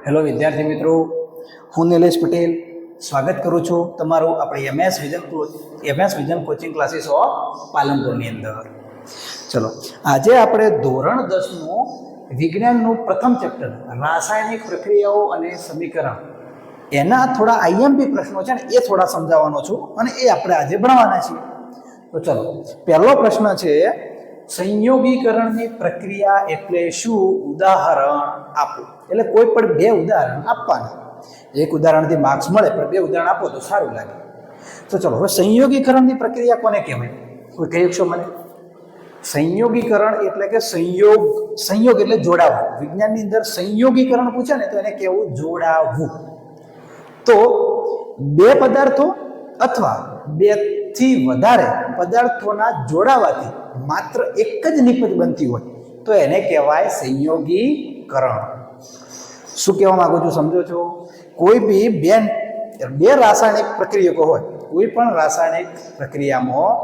Hello વિદ્યાર્થી મિત્રો, હું નિલેશ પટેલ સ્વાગત કરું છું તમારું આપણે MS vision coaching classes of પાલનપુરની અંદર. ચલો, આજે આપણે ધોરણ 10નું વિજ્ઞાનનું પ્રથમ ચેપ્ટર રાસાયણિક પ્રક્રિયાઓ અને સમીકરણ એના થોડા આઈએમપી પ્રશ્નો છે ને એ થોડા સમજાવવાનો છું અને એ આપણે આજે ભણવાના છીએ. તો ચલો, પહેલો પ્રશ્ન છે સંયોગીકરણની પ્રક્રિયા એટલે શું? ઉદાહરણ આપો. એટલે કોઈ પણ બે ઉદાહરણ આપવાના. એક ઉદાહરણથી માર્ક્સ મળે પણ બે ઉદાહરણ આપો તો સારું લાગે. તો ચલો, હવે સંયોગીકરણની પ્રક્રિયા કોને કહેવાય? કોઈ કહી શકશો મને? સંયોગીકરણ એટલે કે સંયોગ એટલે જોડાવું. વિજ્ઞાનની અંદર સંયોગીકરણ પૂછે ને તો એને કહેવું જોડાવવું. તો બે પદાર્થો અથવા બેથી વધારે પદાર્થોના જોડાવાથી માત્ર એક જ નિપજ બનતી હોય તો એને કહેવાય સંયોગીકરણ. શું કહેવા માંગુ છું સમજો છો? કોઈ બી બે રાસાયણિક પ્રક્રિયકો હોય, કોઈ પણ રાસાયણિક પ્રક્રિયામાં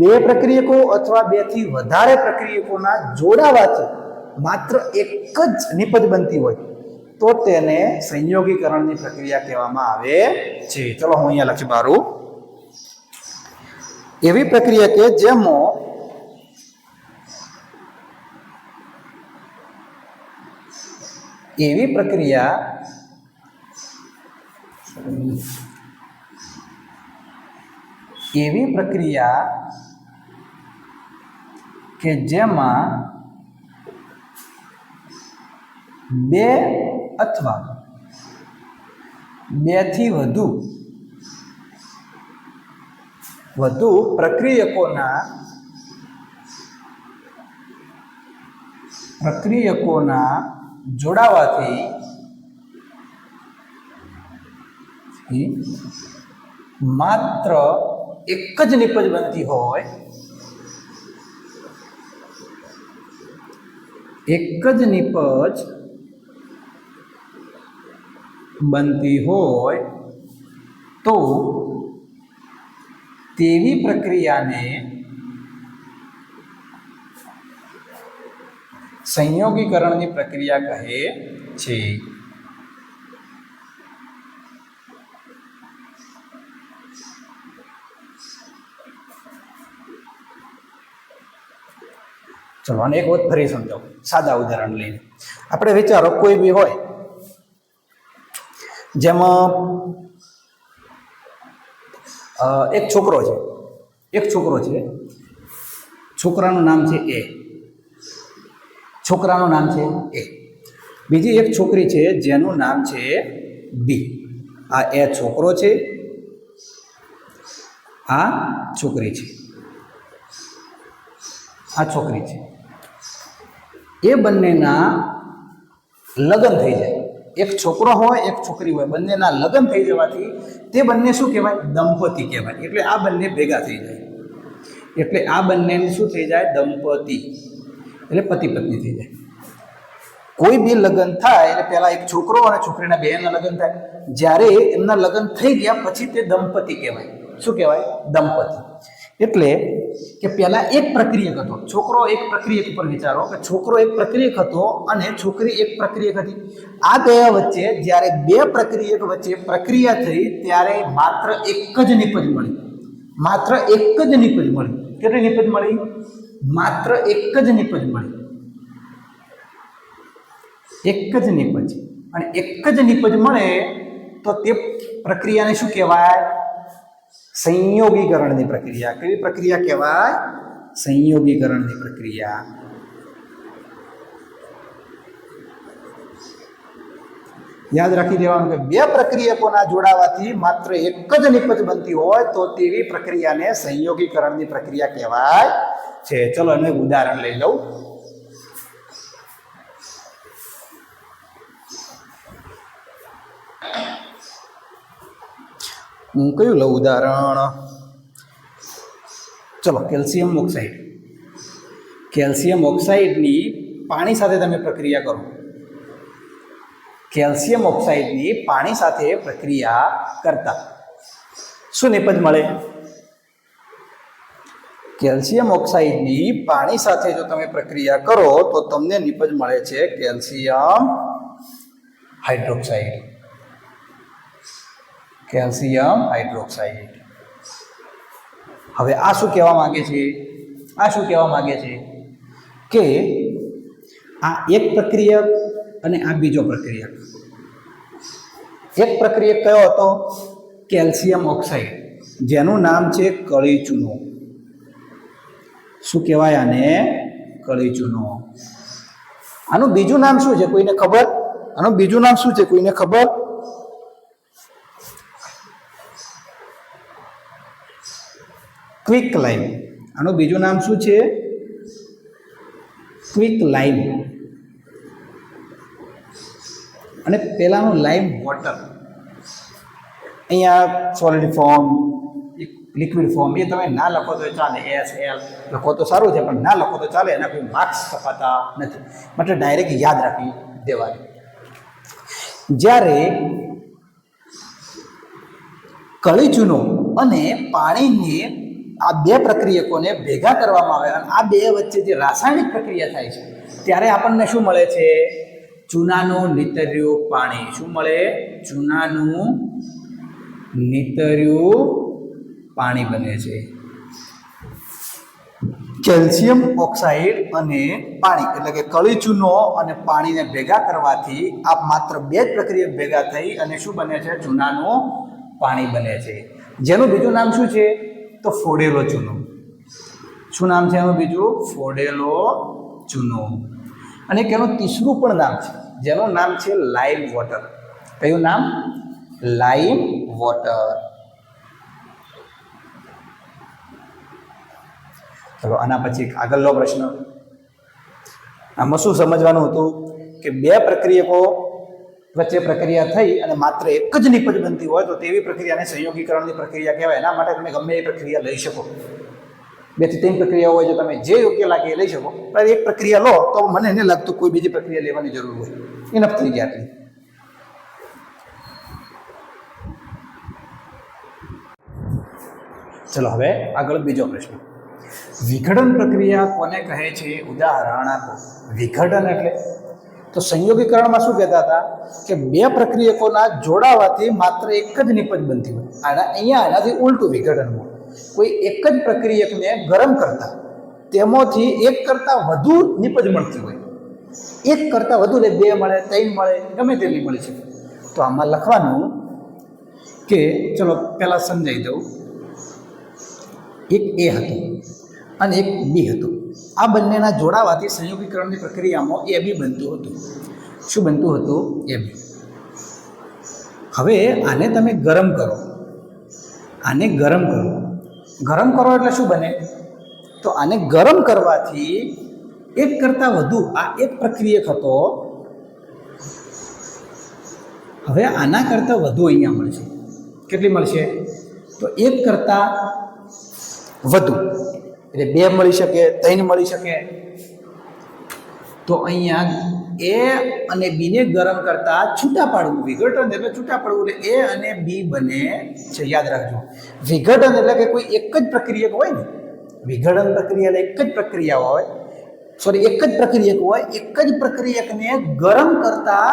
બે પ્રક્રિયકો અથવા બેથી વધારે પ્રક્રિયકોના જોડાવાથી માત્ર એક જ નિપજ બનતી હોય તો તેને સંયોગીકરણની પ્રક્રિયા કહેવામાં આવે છે. ચલો, હું અહીંયા લખી મારું. એવી પ્રક્રિયા કે જેમાં કે જેમાં બે અથવા બેથી વધુ પ્રક્રિયકોના જોડાવાથી માત્ર એક જ નિપજ બનતી હોય તો તેવી પ્રક્રિયાને સંયોગીકરણની પ્રક્રિયા કહે છે. ચલો, અને એક વખત ફરી સમજાવું સાદા ઉદાહરણ લઈને. આપણે વિચારો કોઈ બી હોય જેમાં એક છોકરો છે, છોકરાનું નામ છે એ. બીજી એક છોકરી છે જેનું નામ છે બી. આ એ છોકરો છે, આ છોકરી છે, એ બંનેના લગ્ન થઈ જાય. એક છોકરો હોય એક છોકરી હોય, બંનેના લગ્ન થઈ જવાથી તે બંને શું કહેવાય? દંપતી કહેવાય. એટલે આ બંને ભેગા થઈ જાય એટલે આ બંનેને શું થઈ જાય? દંપતી. એટલે પતિ પત્ની થઈ જાય. કોઈ બી લગ્ન થાય એટલે પહેલા એક છોકરો અને છોકરીના બેના લગ્ન થાય. જ્યારે એમના લગ્ન થઈ ગયા પછી તે દંપતી કહેવાય. શું કહેવાય? દંપતી. એટલે કે પહેલા એક પ્રક્રિયક હતો, છોકરો એક પ્રક્રિયક ઉપર વિચારો કે છોકરો એક પ્રક્રિયક હતો અને છોકરી એક પ્રક્રિયક હતી. આ ગયા વચ્ચે જ્યારે બે પ્રક્રિયક વચ્ચે પ્રક્રિયા થઈ ત્યારે માત્ર એક જ નિપજ મળી. કેટલી નિપજ મળી? માત્ર એક જ નિપજ મળી. અને એક જ નિપજ મળે તો તે પ્રક્રિયાને શું કહેવાય? સંયોગીકરણની પ્રક્રિયા. કેવી પ્રક્રિયા કહેવાય? સંયોગીકરણની પ્રક્રિયા. યાદ રાખી દેવાનું કે બે પ્રક્રિયકોના જોડાવાથી માત્ર એક જ નિપજ બનતી હોય તો તેવી પ્રક્રિયાને સંયોગીકરણની પ્રક્રિયા કહેવાય છે. ચલો, એનું એક ઉદાહરણ લઈ લઉં. હું કયું લઉં ઉદાહરણ? ચલો, કેલ્શિયમ ઓક્સાઇડની પાણી સાથે તમે પ્રક્રિયા કરો. કેલ્શિયમ ઓક્સાઇડની પાણી સાથે પ્રક્રિયા કરતા શું નિપજ મળે? કેલ્શિયમ ઓક્સાઇડની પાણી સાથે જો તમે પ્રક્રિયા કરો તો તમને નિપજ મળે છે કેલ્શિયમ હાઇડ્રોક્સાઇડ, કેલ્શિયમ હાઇડ્રોક્સાઇડ. હવે આ શું કહેવા માંગે છે? આ શું કહેવા માંગે છે કે આ એક પ્રક્રિયક અને આ બીજો પ્રક્રિયક. એક પ્રક્રિયક કયો હતો? કેલ્શિયમ ઓક્સાઇડ, જેનું નામ છે કળી ચૂનો. શું કહેવાય આને? કળી ચૂનો. આનું બીજું નામ શું છે? કોઈને ખબર? આનું બીજું નામ શું છે? કોઈને ખબર? ક્વિક લાઇમ. આનું બીજું નામ શું છે? ક્વિક લાઇમ. અને પહેલાનું લાઇમ વોટર. અહીંયા સોલિડ ફોર્મ, લિક્વિડ ફોર્મ એ તમે ના લખો તો ચાલે, SL લખો તો સારું છે, પણ ના લખો તો ચાલે, એના કોઈ માર્ક્સ કપાતા નથી, માટે ડાયરેક્ટ યાદ રાખી દેવાનું. જ્યારે કળી ચૂનો અને પાણીને આ બે પ્રક્રિયકોને ભેગા કરવામાં આવે અને આ બે વચ્ચે જે રાસાયણિક પ્રક્રિયા થાય છે ત્યારે આપણને શું મળે છે? ચૂનાનું નીતર્યું પાણી. શું મળે? ચૂનાનું નીતર્યું પાણી બને છે. કેલ્શિયમ ઓક્સાઇડ અને પાણી એટલે કે કળી ચૂનો અને પાણીને ભેગા કરવાથી આ માત્ર બે જ પ્રક્રિયા ભેગા થઈ અને શું બને છે? ચૂનાનું પાણી બને છે. જેનું બીજું નામ શું છે? તો ફોડેલો ચૂનો. શું નામ છે એનું બીજું? ફોડેલો ચૂનો. અને એનું ત્રીસરું પણ નામ છે, જેનું નામ છે લાઇમ વોટર. કયું નામ? લાઇમ વોટર. ચલો આના પછી આગળનો પ્રશ્ન. આમાં શું સમજવાનું હતું કે બે પ્રક્રિયકો વચ્ચે પ્રક્રિયા થઈ અને માત્ર એક જ નિપજ બનતી હોય તો તેવી પ્રક્રિયાને સંયોગીકરણની પ્રક્રિયા કહેવાય. એના માટે તમે ગમે એ પ્રક્રિયા લઈ શકો. 2 થી 3 પ્રક્રિયા હોય, જો તમે જે યોગ્ય લાગે એ લઈ શકો. પણ એક પ્રક્રિયા લો તો મને એને લાગતું કોઈ બીજી પ્રક્રિયા લેવાની જરૂર હોય. ઇનફ થઈ ગયા આટલી. ચલો હવે આગળ બીજો પ્રશ્ન. વિઘટન પ્રક્રિયા કોને કહે છે? ઉદાહરણ આપો. વિઘટન એટલે તો સંયોગીકરણમાં શું કહેતા હતા કે બે પ્રક્રિયકોના જોડાવાથી માત્ર એક જ નિપજ બનતી હોય. અહીંયા આનાથી ઉલટું વિઘટનમાં કોઈ એક જ પ્રક્રિયકને ગરમ કરતા તેમાંથી એક કરતાં વધુ નિપજ મળતી હોય. એક કરતાં વધુ એટલે 2 મળે, 3 મળે, ગમે તેટલી મળી શકે. તો આમાં લખવાનું કે ચલો પહેલાં સમજાવી દઉં. એક A હતું અને એક B હતું. આ બંનેના જોડાવાથી સંયોગીકરણની પ્રક્રિયામાં AB બનતું હતું. શું બનતું હતું? AB. હવે આને તમે ગરમ કરો. આને ગરમ કરો. ગરમ કરો એટલે શું બને? તો આને ગરમ કરવાથી એક કરતાં વધુ, આ એક પ્રક્રિયક હતો, હવે આના કરતાં વધુ અહીંયા મળશે. કેટલી મળશે? તો એક કરતાં વધુ એટલે 2 મળી શકે, 3 મળી શકે. તો અહીંયા A અને B ને ગરમ કરતા છૂટા પાડવું. વિઘટન એટલે છૂટા પાડવું એટલે A અને B બને છે. યાદ રાખજો, વિઘટન એટલે કે કોઈ એક જ પ્રક્રિયક હોય ને. વિઘટન પ્રક્રિયા એટલે એક જ પ્રક્રિયા હોય, સોરી એક જ પ્રક્રિયક હોય. એક જ પ્રક્રિયકને ગરમ કરતા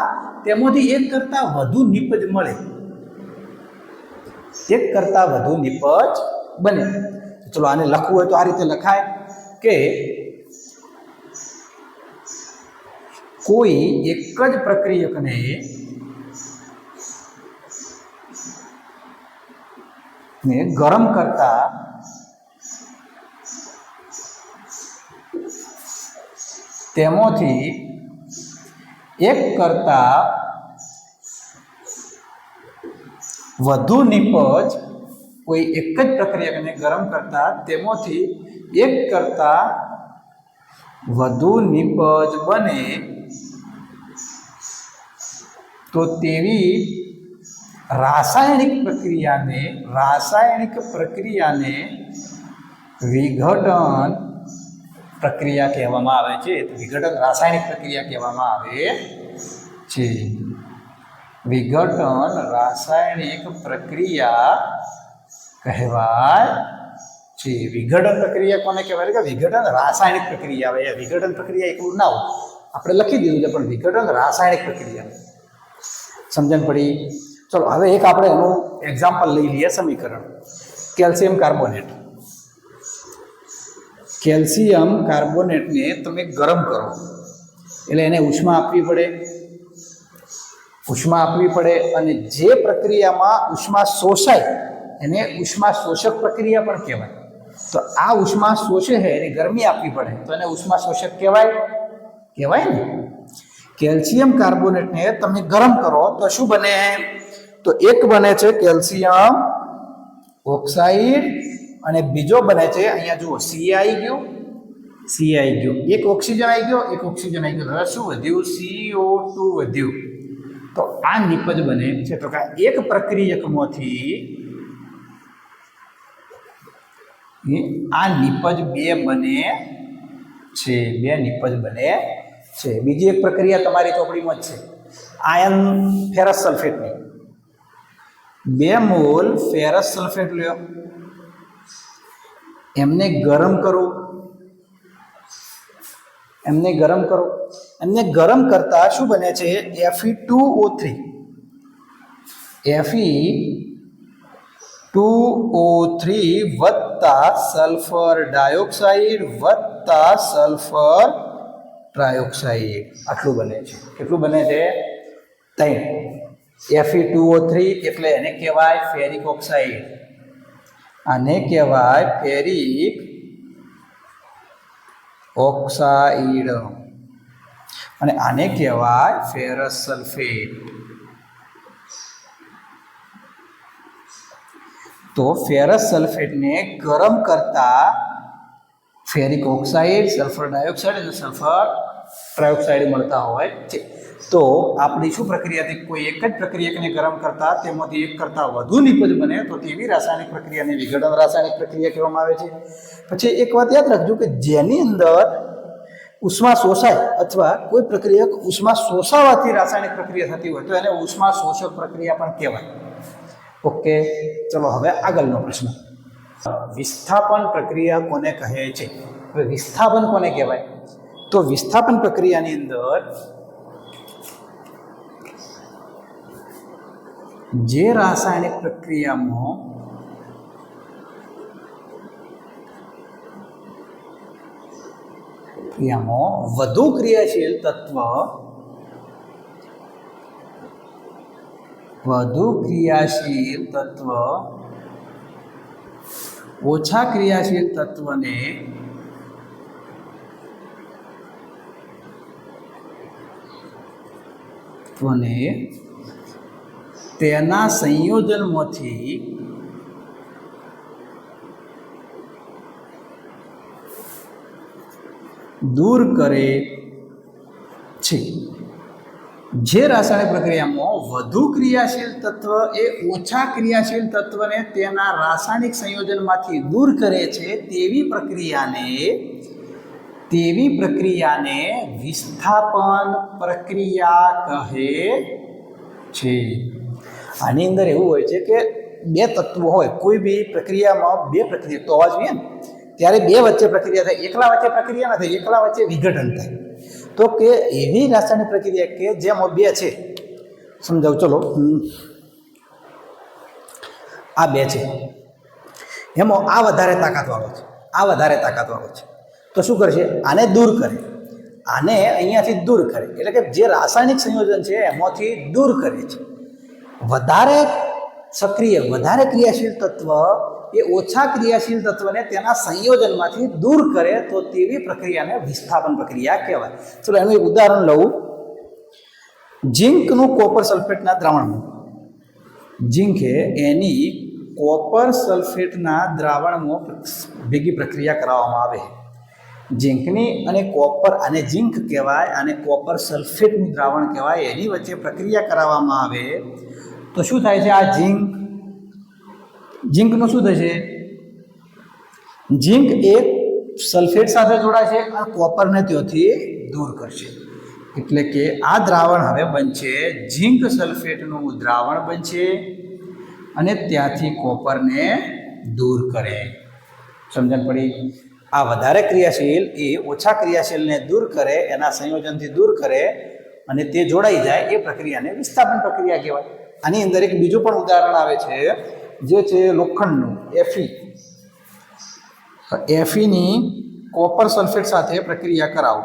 તેમાંથી એક કરતાં વધુ નિપજ મળે. એક કરતાં વધુ નિપજ બને. ચલો આને લખવું હોય તો આ રીતે લખાય કે કોઈ એક જ પ્રક્રિયકને ગરમ કરતા તેમાંથી એક કરતાં વધુ નિપજ, કોઈ એક જ પ્રક્રિયાને ગરમ કરતા તેમાંથી એક કરતાં વધુ નિપજ બને તો તેવી રાસાયણિક વિઘટન પ્રક્રિયા કહેવામાં આવે છે. વિઘટન રાસાયણિક પ્રક્રિયા કહેવામાં આવે છે. વિઘટન રાસાયણિક પ્રક્રિયા કહેવાય છે. વિઘટન પ્રક્રિયા કોને કહેવાય? કે વિઘટન રાસાયણિક પ્રક્રિયા આવે. વિઘટન પ્રક્રિયા એકલું ના હોય, આપણે લખી દીધું છે, પણ વિઘટન રાસાયણિક પ્રક્રિયા. સમજણ પડી? ચલો હવે એક આપણે એનું એક્ઝામ્પલ લઈ લઈએ. સમીકરણ કેલ્શિયમ કાર્બોનેટ. કેલ્શિયમ કાર્બોનેટને તમે ગરમ કરો એટલે એને ઉષ્મા આપવી પડે. ઉષ્મા આપવી પડે અને જે પ્રક્રિયામાં ઉષ્મા શોષાય એને ઉષ્મા શોષક પ્રક્રિયા પણ કહેવાય. તો આ ઉષ્મા શોષે છે એને ગરમી આપવી પડે તો એને ઉષ્મા શોષક કહેવાય ને. કેલ્શિયમ કાર્બોનેટને તમે ગરમ કરો તો શું બને? તો એક બને છે કેલ્શિયમ ઓક્સાઇડ અને બીજો બને છે, અહીંયા જુઓ સી આવી ગયું, એક ઓક્સિજન આવી ગયો, એક ઓક્સિજન આવી ગયો. હવે શું વધ્યું? CO2 વધ્યું. તો આ નિપજ બને છે. તો કે એક પ્રક્રિયકમાંથી આ નિપજ બે બને છે, બે નિપજ બને છે. બીજી એક પ્રક્રિયા તમારી ચોપડીમાં જ છે, આયન ફેરસ સલ્ફેટની. 2 મોલ ફેરસ સલ્ફેટ લ્યો, એમને ગરમ કરો, એમને ગરમ કરતા શું બને છે? Fe2O3. Fe2O3 વત્તા સલ્ફર ડાયોક્સાઇડ વત્તા સલ્ફર ટ્રાયોક્સાઇડ આટલું બને છે. કેટલું બને છે? 3. Fe2O3 એટલે એને કહેવાય ફેરિક ઓક્સાઇડ, આને કહેવાય ફેરિક ઓક્સાઇડ અને આને કહેવાય ફેરસ સલ્ફેટ. તો ફેરસ સલ્ફેટને ગરમ કરતા ફેરિક ઓક્સાઇડ, સલ્ફર ડાયોક્સાઇડ અને સલ્ફર ટ્રાયોક્સાઇડ મળતા હોય છે. તો આપણી શું પ્રક્રિયા હતી? કોઈ એક જ પ્રક્રિયકને ગરમ કરતા તેમાંથી એક કરતાં વધુ નિપજ બને તો તેવી રાસાયણિક પ્રક્રિયાને વિઘટન રાસાયણિક પ્રક્રિયા કહેવામાં આવે છે. પછી એક વાત યાદ રાખજો કે જેની અંદર ઉષ્મા શોષાય અથવા કોઈ પ્રક્રિયક ઉષ્મા શોષાવાથી રાસાયણિક પ્રક્રિયા થતી હોય તો એને ઉષ્મા શોષક પ્રક્રિયા પણ કહેવાય. ઓકે, ચલો હવે આગળનો પ્રશ્ન. વિસ્થાપન પ્રક્રિયા કોને કહે છે? હવે વિસ્થાપન કોને કહેવાય? તો વિસ્થાપન પ્રક્રિયાની અંદર જે રાસાયણિક પ્રક્રિયામાં વધુ ક્રિયાશીલ તત્વ ઓછા ક્રિયાશીલ તત્વને તેના સંયોજનમાંથી દૂર કરે છે. જે રાસાયણિક પ્રક્રિયામાં વધુ ક્રિયાશીલ તત્વ એ ઓછા ક્રિયાશીલ તત્વને તેના રાસાયણિક સંયોજનમાંથી દૂર કરે છે તેવી પ્રક્રિયાને વિસ્થાપન પ્રક્રિયા કહે છે. આની અંદર એવું હોય છે કે બે તત્વો હોય, કોઈ બી પ્રક્રિયામાં બે પ્રક્રિયા તો હોવા જોઈએ ને, ત્યારે બે વચ્ચે પ્રક્રિયા થાય. એકલા વચ્ચે પ્રક્રિયા ના થાય, એકલા વચ્ચે વિઘટન થાય. તો કે એવી રાસાયણિક પ્રક્રિયા કે જેમાં બે છે, સમજાવું ચલો, આ બે છે, એમાં આ વધારે તાકાતવાળો છે, આ વધારે તાકાતવાળો છે. તો શું કરશે? આને દૂર કરે, આને અહીંયાથી દૂર કરે, એટલે કે જે રાસાયણિક સંયોજન છે એમાંથી દૂર કરે છે. વધારે સક્રિય, વધારે ક્રિયાશીલ તત્વ એ ઓછા ક્રિયાશીલ તત્વને તેના સંયોજનમાંથી દૂર કરે તો તેવી પ્રક્રિયાને વિસ્થાપન પ્રક્રિયા કહેવાય. ચલો એનું એક ઉદાહરણ લઉં. ઝીંકનું કોપર સલ્ફેટના દ્રાવણમાં, ઝીંકે એની કોપર સલ્ફેટના દ્રાવણમાં ભેગી પ્રક્રિયા કરાવવામાં આવે. ઝીંકની અને કોપર, આને ઝીંક કહેવાય અને કોપર સલ્ફેટનું દ્રાવણ કહેવાય, એની વચ્ચે પ્રક્રિયા કરાવવામાં આવે તો શું થાય છે? આ ઝીંકનું શું થશે? ઝીંક એક સલ્ફેટ સાથે જોડાશે અને કોપરને ત્યાંથી દૂર કરશે. એટલે કે આ દ્રાવણ હવે બનશે ઝીંક સલ્ફેટનું દ્રાવણ બનશે અને ત્યાંથી કોપરને દૂર કરે. સમજણ પડી? આ વધારે ક્રિયાશીલ એ ઓછા ક્રિયાશીલને દૂર કરે, એના સંયોજનથી દૂર કરે અને તે જોડાઈ જાય એ પ્રક્રિયાને વિસ્થાપન પ્રક્રિયા કહેવાય. આની અંદર એક બીજું પણ ઉદાહરણ આવે છે, જે છે લોખંડનું એફીની કોપર સલ્ફેટ સાથે પ્રક્રિયા કરાવો.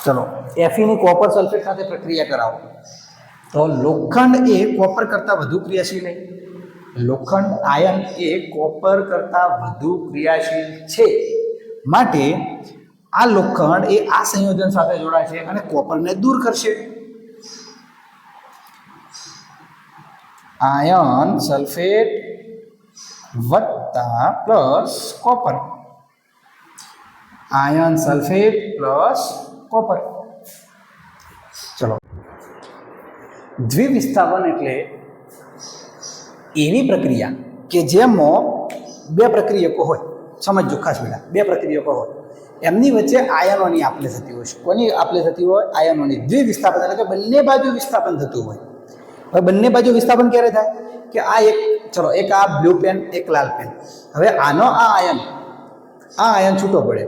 ચલો, એફીની કોપર સલ્ફેટ સાથે પ્રક્રિયા કરાવો તો લોખંડ એ કોપર કરતાં વધુ ક્રિયાશીલ નહીં. લોખંડ આયન એ કોપર કરતાં વધુ ક્રિયાશીલ છે, માટે આ લોખંડ એ આ સંયોજન સાથે જોડાય છે અને કોપરને દૂર કરશે. આયન સલ્ફેટ વત્તા plus copper, iron sulphate plus copper. ચલો, દ્વિવિસ્થાપન એટલે એવી પ્રક્રિયા કે જેમાં બે પ્રક્રિયકો હોય. સમજો ખાસ બેટા, બે પ્રક્રિયકો હોય, એમની વચ્ચે આયનોની આપલે થતી હોય. કોની આપલે થતી હોય? આયનોની. દ્વિવિસ્થાપન એટલે કે બંને બાજુ વિસ્થાપન થતું હોય. હવે બંને બાજુ વિસ્થાપન ક્યારે થાય? કે આ એક, ચલો, એક આ બ્લુ પેન, એક લાલ પેન. હવે આનો આ આયન છૂટો પડે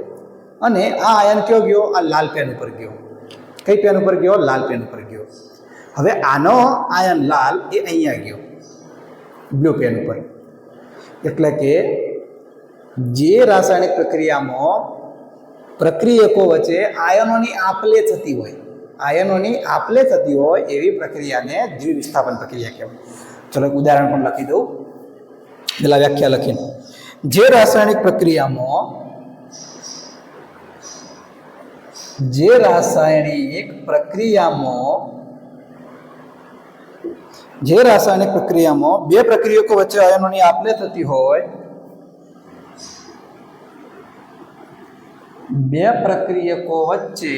અને આ આયન કયો ગયો? આ લાલ પેન ઉપર ગયો. કઈ પેન ઉપર ગયો? લાલ પેન ઉપર ગયો. હવે આનો આયન લાલ એ અહીંયા ગયો બ્લુ પેન ઉપર. એટલે કે જે રાસાયણિક પ્રક્રિયામાં પ્રક્રિયકો વચ્ચે આયનોની આપલે થતી હોય એવી પ્રક્રિયાને દ્વિવિસ્થાપન પ્રક્રિયા કહેવાય. ચલો, એક ઉદાહરણ પણ લખી દઉં, પેલા વ્યાખ્યા લખીને. જે રાસાયણિક પ્રક્રિયામાં બે પ્રક્રિયકો વચ્ચે આયનોની આપલે થતી હોય, બે પ્રક્રિયકો વચ્ચે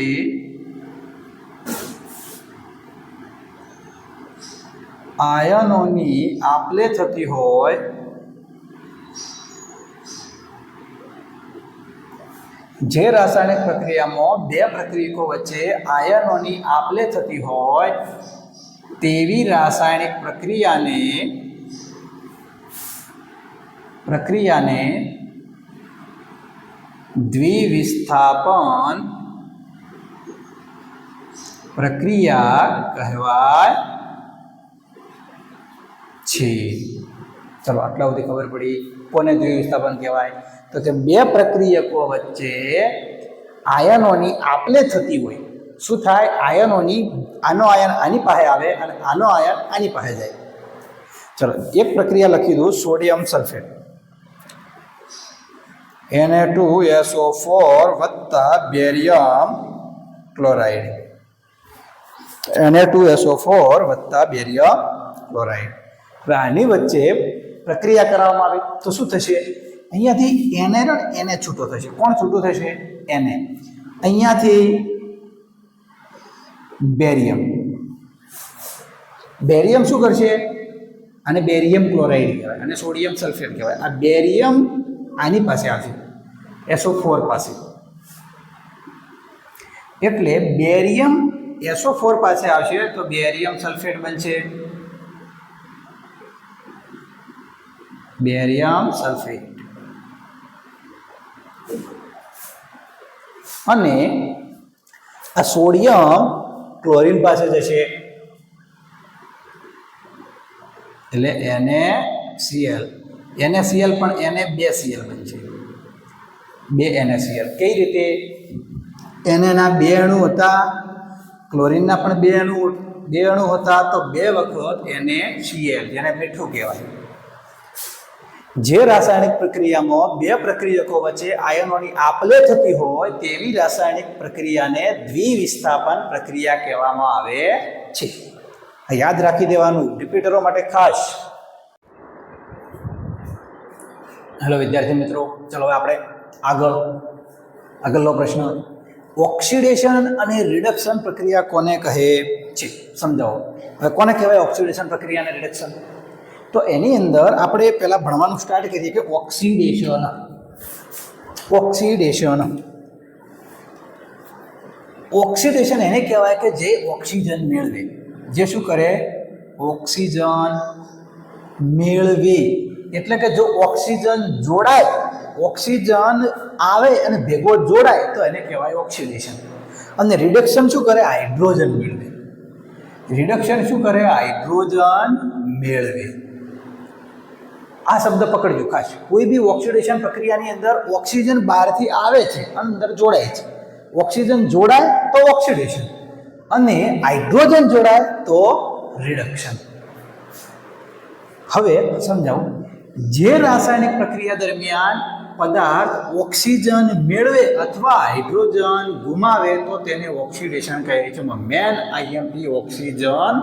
આયનોની આપલે થતી હોય, જે રાસાયણિક પ્રક્રિયામાં બે પ્રક્રિયકો વચ્ચે આયનોની આપલે થતી હોય તેવી રાસાયણિક પ્રક્રિયાને દ્વિવિસ્થાપન પ્રક્રિયા કહેવાય છે. ચલો, આટલા સુધી ખબર પડી કોને દ્વિવિસ્થાપન કહેવાય. તો કે બે પ્રક્રિયકો વચ્ચે આયનોની આપલે થતી હોય. શું થાય? આયનોની, આનો આયન આની પાસે આવે અને આનો આયન આની પાસે જાય. ચલો, એક પ્રક્રિયા લખી દઉં, સોડિયમ સલ્ફેટ Na2SO4 વત્તા બેરિયમ ક્લોરાઇડ, Na2SO4 વત્તા બેરિયમ ક્લોરાઇડ. હવે આની વચ્ચે પ્રક્રિયા કરવામાં આવે તો શું થશે? અહીંયાથી Na છૂટો થશે. કોણ છૂટું થશે? Na. અહીંયાથી બેરિયમ શું કરશે? અને બેરિયમ ક્લોરાઇડ કહેવાય અને સોડિયમ સલ્ફેટ કહેવાય. આ બેરિયમ આની પાસે આવશે, SO4 પાસે. એટલે બેરિયમ SO4 પાસે આવશે તો બેરિયમ સલ્ફેટ બનશે, બેરિયમ સલ્ફેટ. અને આ સોડિયમ ક્લોરીન પાસે જશે એટલે NaCl પણ Na2Cl બનશે, 2 NaCl. કઈ રીતે? Na ના 2 અણુ હતા, ક્લોરીનના પણ 2 અણુ હતા, તો 2 વખત NaCl, જેને મીઠું કહેવાય. જે રાસાયણિક પ્રક્રિયામાં બે પ્રક્રિયકો વચ્ચે આયનોની આપલે થતી હોય તેવી રાસાયણિક પ્રક્રિયાને દ્વિવિસ્થાપન પ્રક્રિયા કહેવામાં આવે છે. યાદ રાખી દેવાનું, રિપીટરો માટે ખાસ. હેલો વિદ્યાર્થી મિત્રો, ચલો હવે આપણે આગળનો પ્રશ્ન. ઓક્સિડેશન અને રિડક્શન પ્રક્રિયા કોને કહે છે? સમજાવો. હવે કોને કહેવાય ઓક્સિડેશન પ્રક્રિયા અને રિડક્શન? તો એની અંદર આપણે પહેલાં ભણવાનું સ્ટાર્ટ કરીએ કે ઓક્સિડેશન એને કહેવાય કે જે ઓક્સિજન મેળવે. જે શું કરે? ઓક્સિજન મેળવે. એટલે કે જો ઓક્સિજન જોડાય, ઓક્સિજન આવે અને ભેગો જોડાય તો એને કહેવાય ઓક્સિડેશન. અને રિડક્શન શું કરે? હાઇડ્રોજન મેળવે. રિડક્શન શું કરે? હાઇડ્રોજન મેળવે. આ શબ્દ પકડજો ખાસ. કોઈ બી ઓક્સિડેશન પ્રક્રિયાની અંદર ઓક્સિજન બહારથી આવે છે, અંદર જોડાય છે. ઓક્સિજન જોડાય તો ઓક્સિડેશન, અને હાઇડ્રોજન જોડાય તો રિડક્શન. હવે સમજાવું. જે રાસાયણિક પ્રક્રિયા દરમિયાન પદાર્થ ઓક્સિજન મેળવે અથવા હાઇડ્રોજન ગુમાવે તો તેને ઓક્સિડેશન કહે છે. મેન આઈએમપી ઓક્સિજન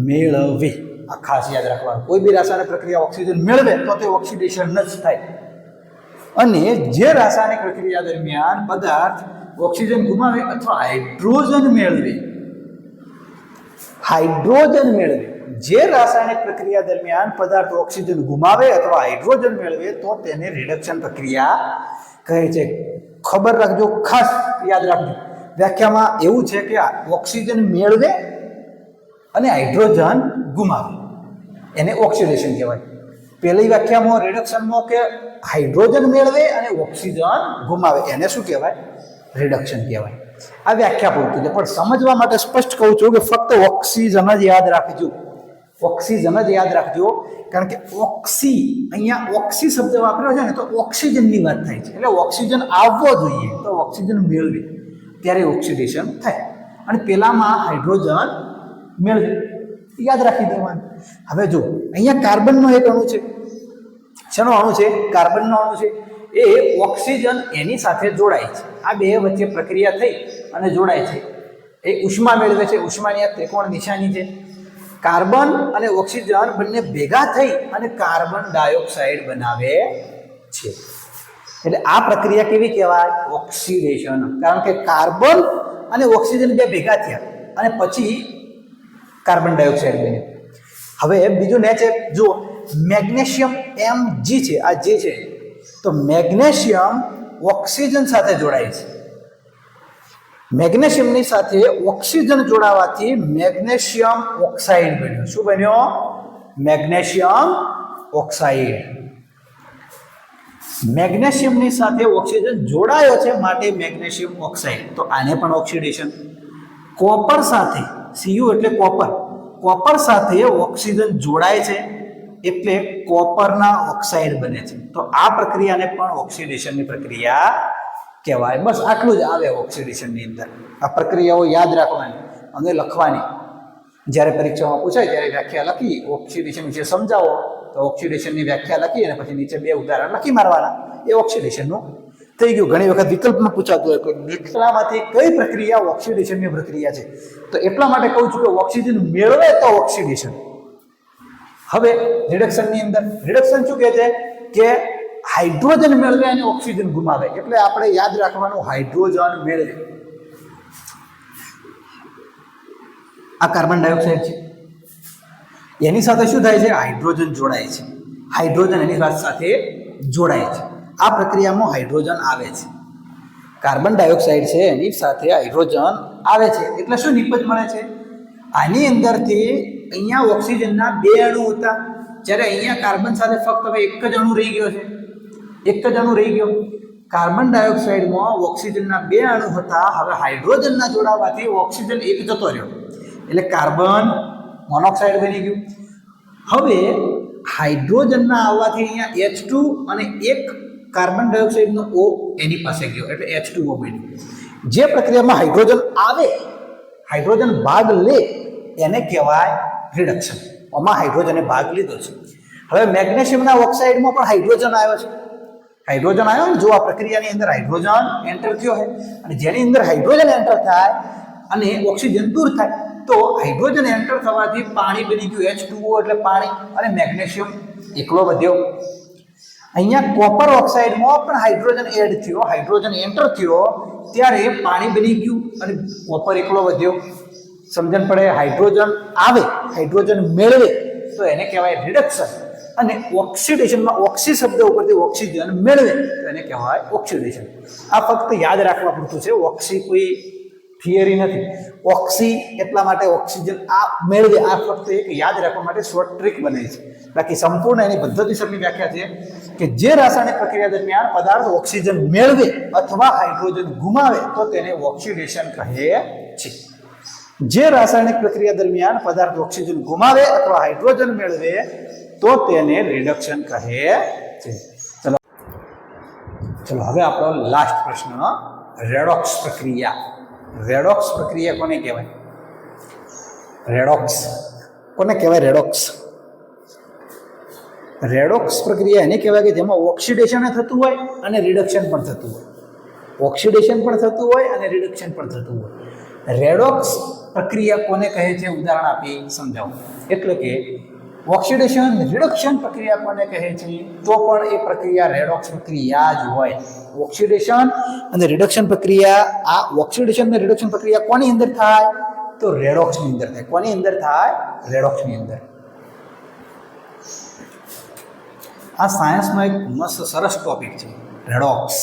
મેળવે. આ ખાસ યાદ રાખવાનું. કોઈ બી રાસાયણિક પ્રક્રિયા ઓક્સિજન મેળવે તો તે ઓક્સિડેશન જ થાય. અને જે રાસાયણિક પ્રક્રિયા દરમિયાન પદાર્થ ઓક્સિજન ગુમાવે અથવા હાઇડ્રોજન મેળવે, જે રાસાયણિક પ્રક્રિયા દરમિયાન પદાર્થ ઓક્સિજન ગુમાવે અથવા હાઇડ્રોજન મેળવે તો તેને રિડક્શન પ્રક્રિયા કહે છે. ખબર રાખજો, ખાસ યાદ રાખજો. વ્યાખ્યામાં એવું છે કે ઓક્સિજન મેળવે અને હાઇડ્રોજન ગુમાવે એને ઓક્સિડેશન કહેવાય. પહેલી વ્યાખ્યામાં રિડક્શનમાં કે હાઇડ્રોજન મેળવે અને ઓક્સિજન ગુમાવે એને શું કહેવાય? રિડક્શન કહેવાય. આ વ્યાખ્યા પૂરતું છે, પણ સમજવા માટે સ્પષ્ટ કહું છું કે ફક્ત ઓક્સિજન જ યાદ રાખજો. ઓક્સિજન જ યાદ રાખજો, કારણ કે અહીંયા ઓક્સી શબ્દ વાપર્યો છે ને, તો ઓક્સિજનની વાત થાય છે. એટલે ઓક્સિજન આવવો જોઈએ તો ઓક્સિજન મેળવે ત્યારે ઓક્સિડેશન થાય, અને પેલામાં હાઇડ્રોજન મેળવે. યાદ રાખી દેવાનું. હવે જો અહીંયા કાર્બનનો એક અણુ છે. શેનો અણુ છે? કાર્બનનો અણુ છે. એ ઓક્સિજન એની સાથે જોડાય છે. આ બે વચ્ચે પ્રક્રિયા થઈ અને જોડાય છે. એ ઉષ્મા મેળવે છે. ઉષ્માની આ ત્રિકોણ નિશાની છે. કાર્બન અને ઓક્સિજન બંને ભેગા થઈ અને કાર્બન ડાયોક્સાઇડ બનાવે છે. એટલે આ પ્રક્રિયા કેવી કહેવાય? ઓક્સિડેશન. કારણ કે કાર્બન અને ઓક્સિજન બે ભેગા થયા અને પછી કાર્બન ડાયોક્સાઇડ બન્યું. હવે બીજું ને છે, જો મેગ્નેશિયમ Mg છે, આ જે છે, તો મેગ્નેશિયમ ઓક્સિજન સાથે જોડાય છે. મેગ્નેશિયમની સાથે ઓક્સિજન જોડાવાથી મેગ્નેશિયમ ઓક્સાઇડ બન્યો. શું બન્યો? Magnesium oxide. મેગ્નેશિયમની સાથે ઓક્સિજન જોડાયો છે માટે મેગ્નેશિયમ ઓક્સાઇડ. તો આને પણ ઓક્સિડેશન. કોપર સાથે, Cu એટલે કોપર સાથે ઓક્સિજન જોડાય છે એટલે કોપરના ઓક્સાઇડ બને છે. તો આ પ્રક્રિયાને પણ ઓક્સિડેશનની પ્રક્રિયા કહેવાય. બસ આટલું જ આવે ઓક્સિડેશનની અંદર. આ પ્રક્રિયાઓ યાદ રાખવાની અને લખવાની. જ્યારે પરીક્ષામાં પૂછાય ત્યારે વ્યાખ્યા લખી, ઓક્સિડેશન વિશે સમજાવો તો ઓક્સિડેશનની વ્યાખ્યા લખી અને પછી નીચે બે ઉદાહરણ લખી મારવાના. એ ઓક્સિડેશનનું થઈ ગયું. ઘણી વખત વિકલ્પમાં પૂછાતું હોય કે નીચલામાંથી કઈ પ્રક્રિયા ઓક્સિડેશનની પ્રક્રિયા છે, તો એટલા માટે કહું છું કે ઓક્સિજન મેળવે તો ઓક્સિડેશન. હવે રિડક્શનની અંદર રિડક્શન શું કહે છે કે હાઇડ્રોજન મેળવે અને ઓક્સિજન ગુમાવે. એટલે આપણે યાદ રાખવાનું, હાઇડ્રોજન મેળવે. આ કાર્બન ડાયોક્સાઇડ છે, એની સાથે શું થાય છે? હાઇડ્રોજન જોડાય છે. હાઇડ્રોજન એની સાથે જોડાય છે. આ પ્રક્રિયામાં હાઇડ્રોજન આવે છે. કાર્બન ડાયોક્સાઇડ છે એની સાથે હાઇડ્રોજન આવે છે એટલે શું નિપજ મળે છે? આની અંદરથી અહીંયા ઓક્સિજનના બે અણુ હતા, જ્યારે અહીંયા કાર્બન સાથે ફક્ત હવે એક જ અણુ રહી ગયો છે. એક જ અણુ રહી ગયો. કાર્બન ડાયોક્સાઇડમાં ઓક્સિજનના બે અણુ હતા, હવે હાઇડ્રોજનના જોડાવાથી ઓક્સિજન એક જતો રહ્યો એટલે કાર્બન મોનોક્સાઇડ બની ગયું. હવે હાઇડ્રોજનના આવવાથી અહીંયા H2 અને એક કાર્બન ડાયોક્સાઇડનો O એની પાસે ગયો એટલે H2O બન્યું. જે પ્રક્રિયામાં હાઇડ્રોજન આવે, હાઇડ્રોજન ભાગ લે એને કહેવાય રિડક્શન. આમાં હાઇડ્રોજને ભાગ લીધો છે. હવે મેગ્નેશિયમના ઓક્સાઇડમાં પણ હાઇડ્રોજન આવ્યો છે. હાઇડ્રોજન આવ્યો ને, જો આ પ્રક્રિયાની અંદર હાઇડ્રોજન એન્ટર થયો છે અને જેની અંદર હાઇડ્રોજન એન્ટર થાય અને ઓક્સિજન દૂર થાય તો હાઇડ્રોજન એન્ટર થવાથી પાણી બની ગયું H2O એટલે પાણી, અને મેગ્નેશિયમ એકલો વધ્યો. અહીંયા કોપર ઓક્સાઇડમાં પણ હાઇડ્રોજન એડ થયો, હાઇડ્રોજન એન્ટર થયો ત્યારે પાણી બની ગયું અને કોપર એકલો વધ્યો. સમજણ પડે? હાઇડ્રોજન આવે, હાઇડ્રોજન મેળવે તો એને કહેવાય રિડક્શન, અને ઓક્સિડેશનમાં ઓક્સી શબ્દ ઉપરથી ઓક્સિજન મેળવે તો એને કહેવાય ઓક્સિડેશન. આ ફક્ત યાદ રાખવા પૂરતું છે. ઓક્સી કોઈ થિયરી નથી. ઓક્સી એટલા માટે ઓક્સિજન આ મેળવે, આ ફક્ત એક યાદ રાખવા માટે શોર્ટ ટ્રીક બને છે. બાકી સંપૂર્ણ એની પદ્ધતિસરની વ્યાખ્યા છે કે જે રાસાયણિક પ્રક્રિયા દરમિયાન પદાર્થ ઓક્સિજન મેળવે અથવા હાઇડ્રોજન ગુમાવે તો તેને ઓક્સિડેશન કહે છે. જે રાસાયણિક પ્રક્રિયા દરમિયાન પદાર્થ ઓક્સિજન ગુમાવે અથવા હાઇડ્રોજન મેળવે તો તેને રિડક્શન કહે છે. ચલો હવે આપણો લાસ્ટ પ્રશ્ન, રેડોક્સ પ્રક્રિયા. રેડોક્સ પ્રક્રિયા કોને કહેવાય? રેડોક્સ કોને કહેવાય? રેડોક્સ પ્રક્રિયા એને કહેવાય કે જેમાં ઓક્સિડેશન થતું હોય અને રિડક્શન પણ થતું હોય. ઓક્સિડેશન પણ થતું હોય અને રિડક્શન પણ થતું હોય. રેડોક્સ પ્રક્રિયા કોને કહે છે? ઉદાહરણ આપી સમજાવું. એટલે કે ઓક્સિડેશન રિડક્શન પ્રક્રિયા કોને કહે છે? તો પણ એ પ્રક્રિયા રેડોક્સ પ્રક્રિયા જ હોય. ઓક્સિડેશન અને રિડક્શન પ્રક્રિયા, આ ઓક્સિડેશન અને રિડક્શન પ્રક્રિયા કોની અંદર થાય? તો રેડોક્સની અંદર થાય. કોની અંદર થાય? રેડોક્સની અંદર. આ સાયન્સનો એક મસ્ત સરસ ટોપિક છે, રેડોક્સ.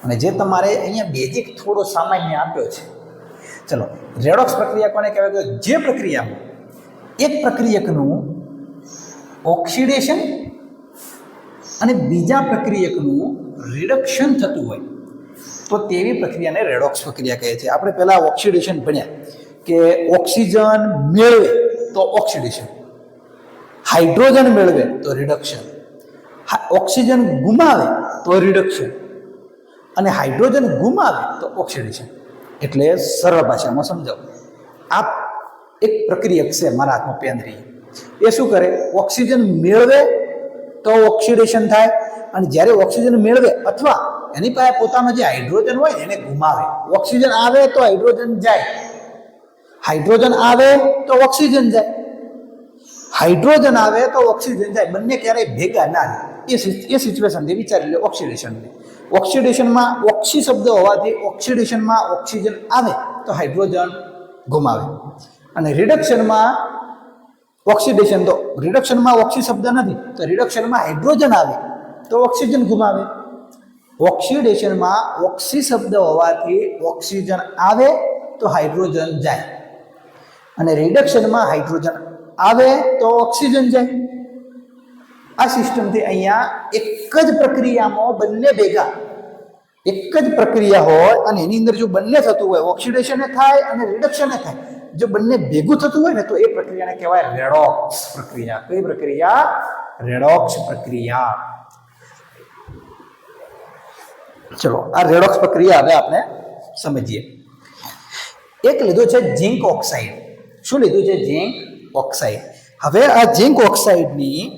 અને જે તમારે અહીંયા બેઝિક થોડો સામાન્ય આપ્યો છે. ચલો, રેડોક્સ પ્રક્રિયા કોને કહેવાય? કે જે પ્રક્રિયામાં એક પ્રક્રિયકનું ઓક્સિડેશન અને બીજા પ્રક્રિયકનું રિડક્શન થતું હોય તો તેવી પ્રક્રિયાને રેડોક્સ પ્રક્રિયા કહે છે. આપણે પહેલાં ઓક્સિડેશન ભણ્યા કે ઓક્સિજન મેળવે તો ઓક્સિડેશન, હાઇડ્રોજન મેળવે તો રિડક્શન, ઓક્સિજન ગુમાવે તો રિડક્શન અને હાઇડ્રોજન ગુમાવે તો ઓક્સિડેશન. એટલે સરળ ભાષામાં સમજાવું, આ એક પ્રક્રિયક છે મારા હાથમાં પેન્દ્રી, એ શું કરે? ઓક્સિજન મેળવે તો ઓક્સિડેશન થાય અને જ્યારે ઓક્સિજન મેળવે અથવા એની પાસે પોતાનો જે હાઇડ્રોજન હોય એને ગુમાવે. ઓક્સિજન આવે તો હાઇડ્રોજન જાય, હાઇડ્રોજન આવે તો ઓક્સિજન જાય, હાઇડ્રોજન આવે તો ઓક્સિજન જાય. બંને ક્યારેય ભેગા ના થાય. એ સિચ્યુએશનથી વિચારી લો ઓક્સિડેશનને. ઓક્સિડેશનમાં ઓક્સી શબ્દ હોવાથી ઓક્સિડેશનમાં ઓક્સિજન આવે તો હાઇડ્રોજન ગુમાવે અને રિડક્શનમાં ઓક્સિડેશન, તો રિડક્શનમાં ઓક્સી શબ્દ નથી તો રિડક્શનમાં હાઇડ્રોજન આવે તો ઓક્સિજન ગુમાવે. ઓક્સિડેશનમાં ઓક્સી શબ્દ હોવાથી ઓક્સિજન આવે તો હાઇડ્રોજન જાય અને રિડક્શનમાં હાઇડ્રોજન આવે તો ઓક્સિજન જાય. આ સિસ્ટમથી અહીંયા એક જ પ્રક્રિયામાં બંને ભેગા, એક જ પ્રક્રિયા હોય અને એની અંદર જો બંને થતું હોય, ઓક્સિડેશન થાય અને રિડક્શન થાય, જો બંને ભેગું થતું હોય ને તો એ પ્રક્રિયાને કહેવાય રેડોક્સ પ્રક્રિયા. કઈ પ્રક્રિયા? રેડોક્સ પ્રક્રિયા. ચલો, આ રેડોક્સ પ્રક્રિયા હવે આપણે સમજીએ. એક લીધું છે ઝિંક ઓક્સાઇડ. શું લીધું છે? Zinc oxide. હવે આ ઝિંક ઓક્સાઇડની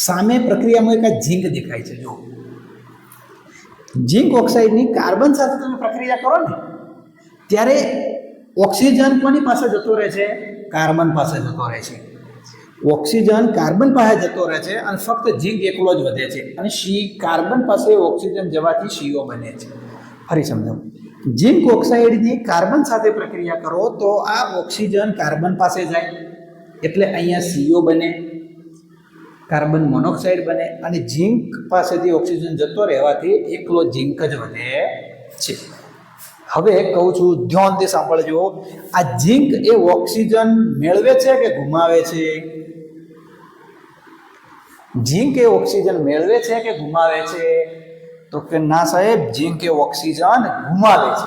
સામે પ્રક્રિયામાં એક ઝિંક દેખાય છે. જો ઝિંક ઓક્સાઇડની કાર્બન સાથે તમે પ્રક્રિયા કરો ને ત્યારે ઓક્સિજન કોની પાસે જતો રહે છે? કાર્બન પાસે જતો રહે છે. ઓક્સિજન કાર્બન પાસે જતો રહે છે અને ફક્ત ઝિંક એકલો જ વધે છે અને કાર્બન પાસે ઓક્સિજન જવાથી CO બને છે. ફરી સમજાવું, ઝિંક ઓક્સાઇડની કાર્બન સાથે પ્રક્રિયા કરો તો આ ઓક્સિજન કાર્બન પાસે જાય એટલે અહીંયા CO બને, કાર્બન મોનોક્સાઇડ બને અને ઝિંક પાસેથી ઓક્સિજન જતો રહેવાથી એકલો ઝિંક જ વધે છે. હવે કહું છું, ધ્યાનથી સાંભળજો. આ ઝિંક એ ઓક્સિજન મેળવે છે કે ગુમાવે છે? ઝિંક એ ઓક્સિજન મેળવે છે કે ગુમાવે છે? તો કે ના સાહેબ, ઝિંક એ ઓક્સિજન ગુમાવે છે.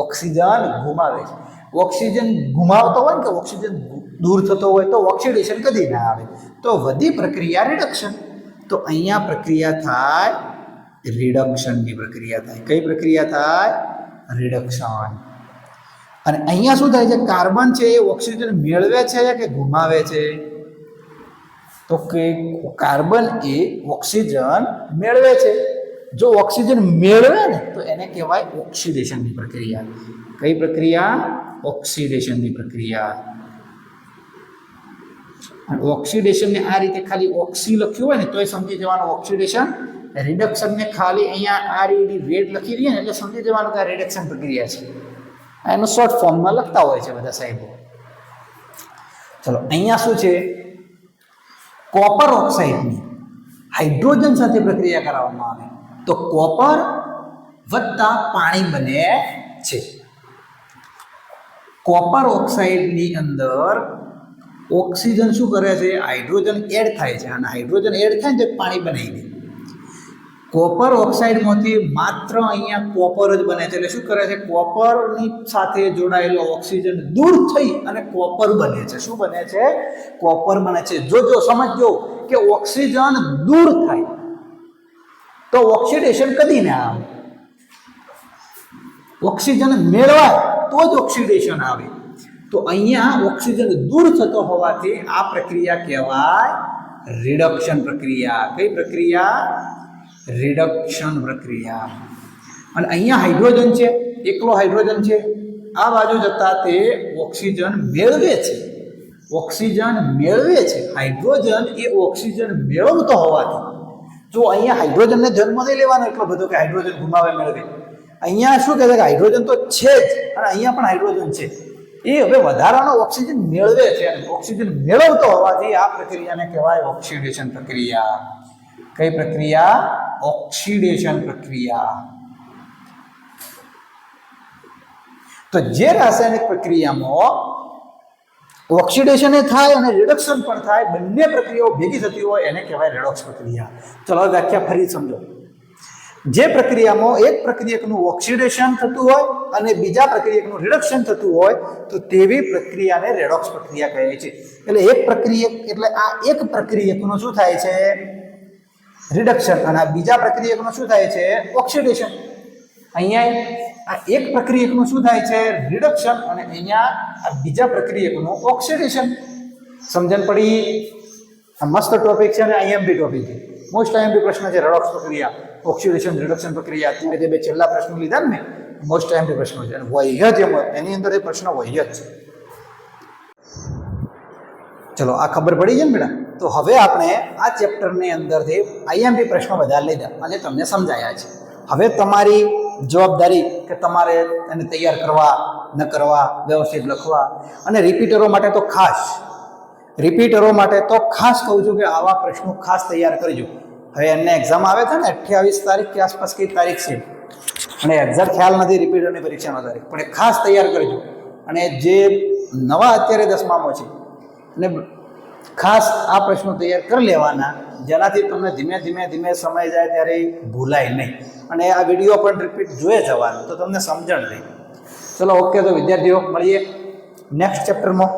ઓક્સિજન ગુમાવે છે. ઓક્સિજન ગુમાવતો હોય ને કે ઓક્સિજન દૂર થતો હોય તો ઓક્સિડેશન કદી ના આવે, તો વધી પ્રક્રિયા રિડક્શન. તો અહીંયા પ્રક્રિયા થાય રિડક્શનની પ્રક્રિયા થાય. કઈ પ્રક્રિયા થાય? રિડક્શન. અને અહીંયા શું થાય છે? કાર્બન છે એ ઓક્સિજન મેળવે છે કે ગુમાવે છે? તો કે કાર્બન એ ઓક્સિજન મેળવે છે. જો ઓક્સિજન મેળવે ને તો એને કહેવાય ઓક્સિડેશનની પ્રક્રિયા. કઈ પ્રક્રિયા? ઓક્સિડેશનની પ્રક્રિયા. ઓક્સિડેશનને આ રીતે ખાલી ઓક્સી લખ્યું હોય ને તો એ સમજી જવાનું ઓક્સિડેશન. રિડક્શનને ખાલી અહીંયા આ રીતે રેડ લખી દઈએ ને એટલે સમજી જવાનું કે આ રિડક્શન પ્રક્રિયા છે. એનું શોર્ટ ફોર્મમાં લખતા હોય છે બધા સાહેબો. ચલો, અહીંયા શું છે? કોપર ઓક્સાઇડની હાઇડ્રોજન સાથે પ્રક્રિયા કરાવવામાં આવે તો કોપર વત્તા પાણી બને છે. કોપર ઓક્સાઇડની અંદર ઓક્સિજન શું કરે છે? હાઇડ્રોજન એડ થાય છે અને હાઇડ્રોજન એડ થાય ને પાણી બનાવી દે. કોપર ઓક્સાઇડમાંથી માત્ર અહીંયા કોપર જ બને છે. એટલે શું કરે છે? કોપરની સાથે જોડાયેલો ઓક્સિજન દૂર થઈ અને કોપર બને છે. શું બને છે? કોપર બને છે. જોજો, સમજજો કે ઓક્સિજન દૂર થાય તો ઓક્સિડેશન કદી ના આવે. ઓક્સિજન મેળવાય તો જ ઓક્સિડેશન આવે. તો અહીંયા ઓક્સિજન દૂર થતો હોવાથી આ પ્રક્રિયા કહેવાય રિડક્શન પ્રક્રિયા. કઈ પ્રક્રિયા? રિડક્શન પ્રક્રિયા. અને અહીંયા હાઇડ્રોજન છે, એકલો હાઇડ્રોજન છે. આ બાજુ જતા તે ઓક્સિજન મેળવે છે. ઓક્સિજન મેળવે છે. હાઇડ્રોજન એ ઓક્સિજન મેળવતો હોવાથી જો અહીંયા હાઇડ્રોજનને જન્મ નહીં લેવાનો એટલો બધો કે હાઇડ્રોજન ગુમાવે મેળવે. અહીંયા શું કહે છે કે હાઇડ્રોજન તો છે જ અને અહીંયા પણ હાઇડ્રોજન છે. એ હવે વધારાનો ઓક્સિજન મેળવે છે. ઓક્સિજન મેળવતો હોવાથી આ પ્રક્રિયાને કહેવાય ઓક્સિડેશન પ્રક્રિયા. કઈ પ્રક્રિયા? ઓક્સિડેશન પ્રક્રિયા. તો જે રાસાયણિક પ્રક્રિયામાં ઓક્સિડેશન થાય અને રિડક્શન પણ થાય, બંને પ્રક્રિયાઓ ભેગી થતી હોય એને કહેવાય રેડોક્સ પ્રક્રિયા. ચલો વ્યાખ્યા ફરી સમજો. જે પ્રક્રિયામાં એક પ્રક્રિયકનું ઓક્સિડેશન થતું હોય અને બીજા પ્રક્રિયકનું રિડક્શન થતું હોય તો તેવી પ્રક્રિયાને રેડોક્સ પ્રક્રિયા કહે છે. એટલે એક પ્રક્રિયક એટલે આ એક પ્રક્રિયકનું શું થાય છે? રિડક્શન. અને આ બીજા પ્રક્રિયકનું શું થાય છે? ઓક્સિડેશન. અહીંયા આ એક પ્રક્રિયકનું શું થાય છે? રિડક્શન. અને અહીંયા આ બીજા પ્રક્રિયકનું ઓક્સિડેશન. સમજણ પડી? આ મસ્ત ટોપિક છે અને આઈએમપી ટોપિક છે. મોસ્ટ આઈએમપી પ્રશ્ન છે રેડોક્સ પ્રક્રિયા, ઓક્સિડેશન રિડક્શન પ્રક્રિયા. અત્યારે જે બે છેલ્લા પ્રશ્નો લીધા ને મોસ્ટ આઈએમપી પ્રશ્નો છે અને વહ્ય જ એની અંદર એ પ્રશ્ન વહ્ય જ છે. ચલો આ ખબર પડી છે ને બેટા? તો હવે આપણે આ ચેપ્ટરની અંદરથી આઈએમપી પ્રશ્નો વધારે લીધા અને તમને સમજાયા છે. હવે તમારી જવાબદારી કે તમારે એને તૈયાર કરવા, ન કરવા, વ્યવસ્થિત લખવા. અને રિપીટરો માટે તો ખાસ કહું છું કે આવા પ્રશ્નો ખાસ તૈયાર કરજો. હવે એમને એક્ઝામ આવે છે ને 28 તારીખ કે આસપાસ કઈ તારીખ છે અને એક્ઝેક્ટ ખ્યાલ નથી રિપીટરની પરીક્ષાનો તારીખ, પણ એ ખાસ તૈયાર કરજો. અને જે નવા અત્યારે 10મામાં છે અને ખાસ આ પ્રશ્નો તૈયાર કરી લેવાના, જેનાથી તમને ધીમે સમય જાય ત્યારે ભૂલાય નહીં. અને આ વિડીયો પણ રિપીટ જોઈ જવાનો તો તમને સમજણ રહે. ચલો ઓકે, તો વિદ્યાર્થીઓ મળીએ નેક્સ્ટ ચેપ્ટરમાં.